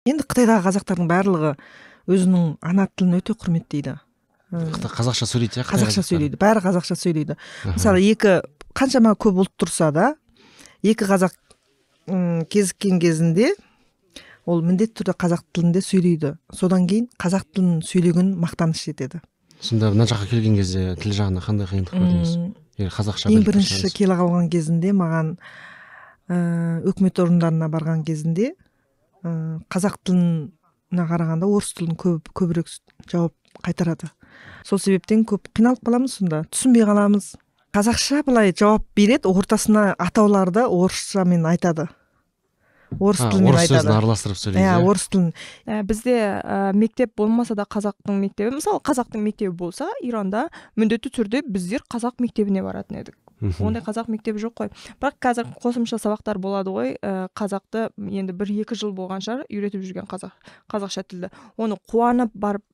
Енді Қытайдағы қазақтардың барлығы өзінің ана тілін өте құрметтейді. Қазақша сөйлейді, қазақша сөйлейді, бәрі қазақша сөйлейді. Мысалы, қаншама көп ұлт тұрса да, екі қазақ кезіккен кезінде ол міндетті түрде қазақ тілінде сөйлейді. Содан кейін қазақ тілін сөйлеген мақтаныш етеді. Сонда мына жаққа келген кезде тіл жағына қандай қиындық көрдіңіз? Қазақша ең бірінші келе қалған кезінде маған өкімет орындарына барған кезінде қазақ тіліне қарағанда орыс тілін көбірек жауап қайтарады. Сол себептен көп қиналып қаламыз, сонда түсінбей қаламыз. Қазақша былай жауап береді, ортасына атауларды орысшамен айтады. Орыс тілімен айтады. Орыс сөзін араластырып сөйлейді. Орыс тілін. Бізде мектеп болмаса да қазақтың мектебі, мысалы қазақтың мектебі болса, Иранда міндетті түрде біздер қазақ мектебіне баратын едік. Ондай қазақ мектебі жоқ қой. Бірақ қазір қосымша сабақтар болады ғой. Қазақты енді 1-2 жыл болған шығар үйретіп жүрген қазақша тілді. Оны қуанып барып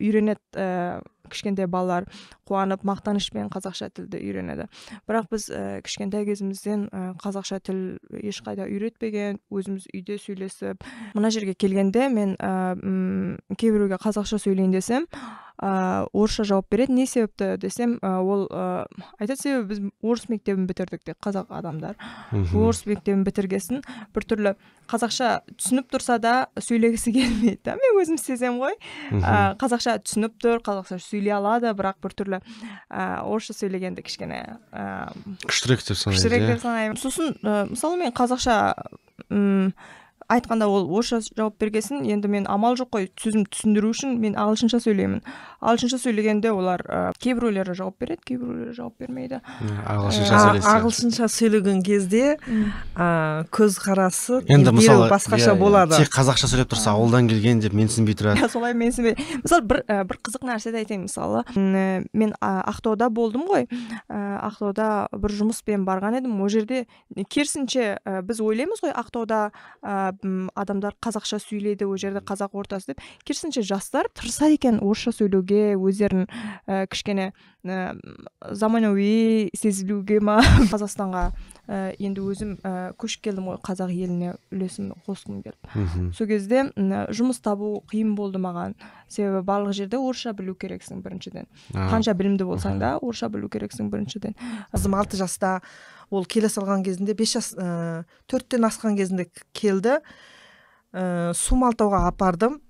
үйренеді. Кішкентай балалар қуанып мақтанышпен қазақша тілді үйренеді. Бірақ біз кішкентай кезімізден қазақша тіл ешқайда үйретпеген, өзіміз үйде сөйлесіп. Мына жерге келгенде мен кейбіреуге қазақша сөйлейін десем, орысша жауап береді. Не себепті десем, ол айтады, себебі біз орыс мектебін бітірдік деп, қазақ адамдар. Орыс мектебін бітіргесін біртүрлі қазақша түсініп тұрса да сөйлегісі келмейді. Мен өзім сезем ғой. Қазақша түсініп тұр, қазақша сөйлей алады, бірақ біртүрлі орысша сөйлегенде кішкене күштірек деп санаймын. Сосын мысалы мен қазақша айтқанда ол орысша жауап бергесін, енді мен амал жоқ қой, сөзімді түсіндіру үшін мен ағылшынша сөйлеймін. Ағылшынша сөйлегенде олар кейбіреулері жауап береді, кейбіреулері жауап бермейді. Ағылшынша сөйлеген кезде көз қарасы басқаша болады. Тек қазақша сөйлеп тұрса, ауылдан келген деп менсінбей тұрады. Солай менсінбей. Мысалы, бір қызық нәрседе айтайын. Мысалы, мен Ақтауда болдым ғой. Ақтауда бір жұмыспен барған едім. Ол жерде керісінше біз ойлаймыз ғой, Ақтауда адамдар қазақша сөйлейді, ол жерде қазақ ортасы деп. Керісінше жастар тырысады екен орысша сөйлеуге, өздерін кішкене заманауи сезілуге ма. Қазақстанға енді өзім көшіп келдім ғой, қазақ еліне үлесім қосқым келіп. Сол кезде жұмыс табу қиын болды маған. Себебі барлық жерде орысша білу керексің біріншіден. Қанша білімді болсаң да орысша білу керексің біріншіден. Қызым 6 жаста, ол келе салған кезінде 5 жас 4-тен асқан кезінде келді. Су малтауға апардым.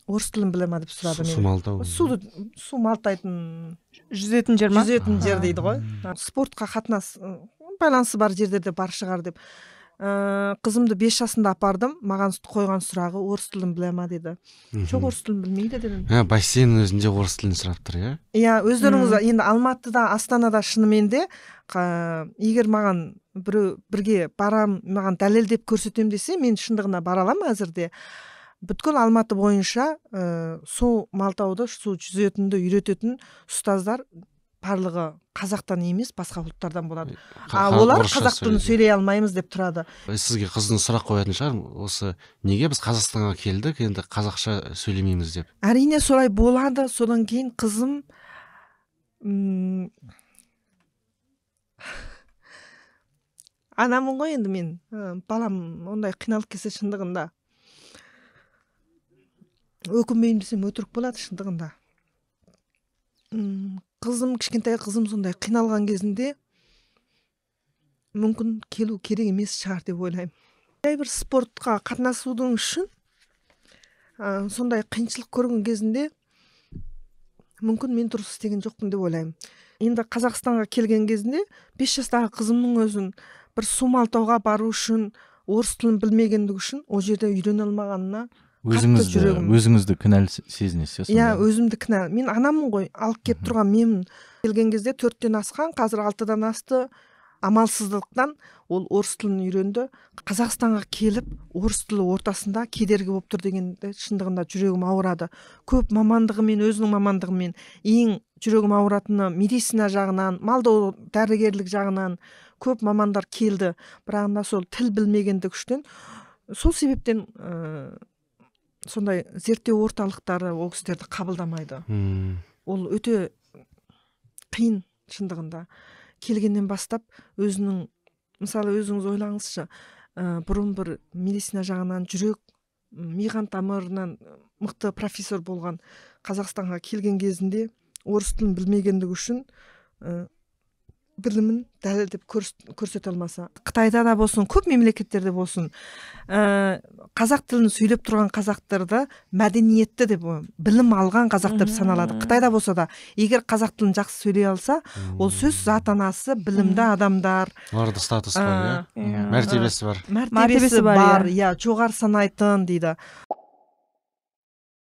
Орыс тілін біле ма деп сұрады мен. Су малтайтын жүзетін жер ма? Жүзетін жер дейді ғой. Спортқа қатынас байланысы бар жерлерде бар шығар деп. Қызымды 5 жасында апардым. Маған қойған сұрағы орыс тілін біле ма деді. Жоқ, орыс тілін білмейді дедім. Бассейннің өзінде орыс тілін сұрап тұр, иә? Иә, өздеріңіз енді Алматыда, Астанада шынымен де егер маған бірге барам, маған дәлелдеп көрсетем десе, мен шындығына бара аламын әзірде. Бүткіл Алматы бойынша су малтауды, су жүзетінді үйрететін ұстаздар барлығы қазақтан емес, басқа ұлттардан болады. Олар қазақ тілін сөйлей алмаймыз деп тұрады. Сізге қыздың сұрақ қоятын шығар, осы неге біз Қазақстанға келдік, енді қазақша сөйлемейміз деп? Әрине солай болады. Содан кейін қызым анамын ғой енді мен. Балам ондай қиналып келсе шындығында. Өкінбеймін десем өтірік болады шындығында. Қызым, кішкентай қызым сондай қиналған кезінде мүмкін келу керек емес шығар деп ойлаймын. Бір спортқа қатынасудың үшін сондай қиыншылық көрген кезінде мүмкін мен дұрыс істеген жоқпын деп ойлаймын. Енді Қазақстанға келген кезінде 5 жастағы қызымның өзін бір су малтауға бару үшін орыс тілін білмегендігі үшін ол жерде үйрене алмағанына өзіңізді кінәлі сезінесіз. Иә, өзімді кінәлі. Мен анамын ғой, алып келіп тұрған менмін. Келген кезде 4-тен асқан, қазір 6-дан асты. Амалсыздықтан ол орыс тілін үйренді. Қазақстанға келіп, орыс тілі ортасында кедергі болып тұр дегенде шындығында жүрегім ауырады. Көп мамандығымен, өзінің мамандығымен ең жүрегім ауыратыны медицина жағынан, малдау дәрігерлік жағынан көп мамандар келді. Бірақ сол тіл білмегендік үштен, сол себептен сондай зерттеу орталықтары ол кісілерді қабылдамайды. Ол өте қиын шындығында. Келгеннен бастап өзінің, мысалы өзіңіз ойлаңызшы, бұрын бір медицина жағынан жүрек миған тамырынан мықты профессор болған Қазақстанға келген кезінде орыс тілін білмегендігі үшін білімін дәлелдеп көрсете алмаса, Қытайда да болсын, көп мемлекеттерде болсын, қазақ тілін сөйлеп тұрған қазақтарды мәдениетті деп, білім алған қазақ деп саналады. Қытайда болса да, егер қазақ тілін жақсы сөйлей алса, ол сөз зат анасы, білімді адамдар. Оларда статус бар, мәртебесі бар. Мәртебесі бар, жоғары санайтын дейді.